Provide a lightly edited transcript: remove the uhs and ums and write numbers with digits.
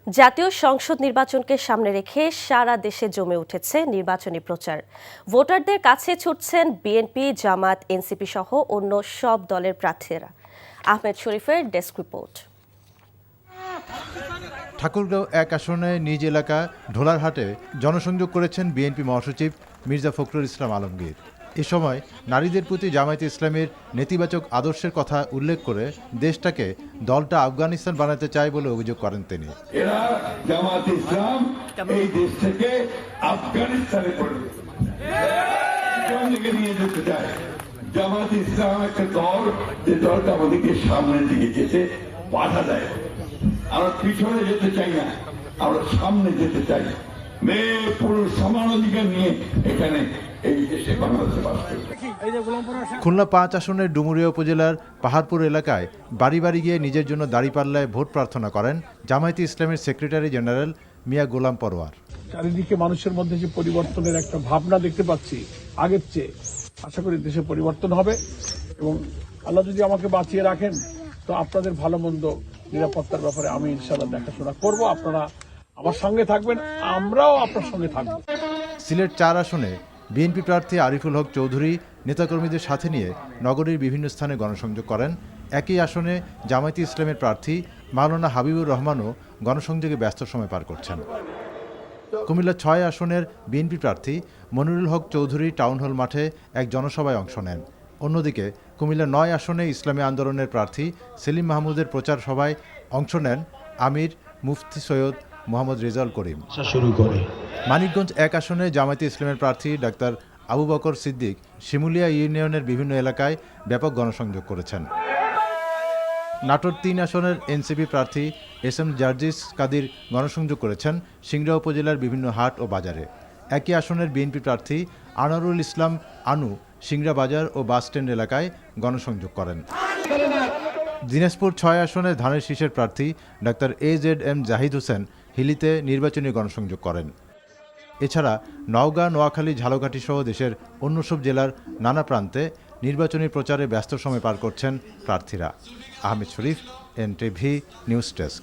জাতীয় সংসদ নির্বাচনকে সামনে রেখে সারা দেশে জমে উঠেছে নির্বাচনী প্রচার। ভোটারদের কাছে ছুটছেন বিএনপি, জামাত, এনসিপি সহ অন্য সব দলের প্রার্থীরা। আহমেদ শরীফের ডেস্ক রিপোর্ট। ঠাকুরগাঁও এক আসনে নিজ এলাকা ঢোলারহাটে জনসংযোগ করেছেন বিএনপি মহাসচিব মির্জা ফখরুল ইসলাম আলমগীর। এ সময় নারীদের প্রতি জামায়াতে ইসলামের নেতিবাচক আদর্শের কথা উল্লেখ করে দেশটাকে দলটা আফগানিস্তান বানাতে চায় বলে অভিযোগ করেন তিনি। এরা জামায়াতে ইসলাম এই দেশ থেকে আফগানিস্তানে নিয়ে যেতে চায়। জামায়াতে ইসলাম একটা দল, যে দলটা আমাদেরকে সামনের দিকে যেতে বাধা দেয়। আমরা পিছনে যেতে চাই না, আমরা সামনে যেতে চাই। মেয়ে পুরুষ সমান অধিকার নিয়ে এখানে এই দেশে বাংলাদেশে বাস করবে। খুলনা ৫ আসনের ডুমুরিয়া উপজেলার পাহাড়পুর এলাকায় বাড়ি বাড়ি গিয়ে নিজের জন্য দাঁড়িপাল্লায় ভোট প্রার্থনা করেন জামায়াতে ইসলামের সেক্রেটারি জেনারেল মিয়া গোলাম পরোয়ার। চারিদিকে মানুষের মধ্যে যে পরিবর্তনের একটা ভাবনা দেখতে পাচ্ছি আগের চেয়ে, আশা করি দেশে পরিবর্তন হবে এবং আল্লাহ যদি আমাকে বাঁচিয়ে রাখেন তো আপনাদের ভালো মন্দ নিরাপত্তার ব্যাপারে আমি ইনশাআল্লাহ দেখাশোনা করব। আপনারা আমার সঙ্গে থাকবেন, আমরাও আপনার সঙ্গে থাকবো। সিলেট ৪ আসনে বিএনপি প্রার্থী আরিফুল হক চৌধুরী নেতাকর্মীদের সাথে নিয়ে নগরীর বিভিন্ন স্থানে গণসংযোগ করেন। একই আসনে জামায়াতে ইসলামের প্রার্থী মাওলানা হাবিবুর রহমানও গণসংযোগে ব্যস্ত সময় পার করছেন। কুমিল্লা ৬ আসনের বিএনপি প্রার্থী মনিরুল হক চৌধুরী টাউন হল মাঠে এক জনসভায় অংশ নেন। অন্যদিকে কুমিল্লা ৯ আসনে ইসলামী আন্দোলনের প্রার্থী সেলিম মাহমুদের প্রচার সভায় অংশ নেন আমির মুফতি সৈয়দ মোহাম্মদ রেজাউল করিম। মানিকগঞ্জ ১ আসনে জামায়াতে ইসলামের প্রার্থী ডাক্তার আবু বকর সিদ্দিক শিমুলিয়া ইউনিয়নের বিভিন্ন এলাকায় ব্যাপক গণসংযোগ করেছেন। নাটোর ৩ আসনের এনসিপি প্রার্থী এস এম জার্জিস কাদির গণসংযোগ করেছেন সিংড়া উপজেলার বিভিন্ন হাট ও বাজারে। একই আসনের বিএনপি প্রার্থী আনোয়ারুল ইসলাম আনু সিংড়া বাজার ও বাসস্ট্যান্ড এলাকায় গণসংযোগ করেন। দিনাজপুর ৬ আসনের ধানের শীষের প্রার্থী ডাক্তার AZM জাহিদ হোসেন হিলিতে নির্বাচনী গণসংযোগ করেন। এছাড়া নওগাঁ, নোয়াখালী, ঝালকাঠি সহ দেশের অন্য সব জেলার নানা প্রান্তে নির্বাচনী প্রচারে ব্যস্ত সময় পার করছেন প্রার্থীরা। আহমেদ শরীফ, NTV নিউজ ডেস্ক।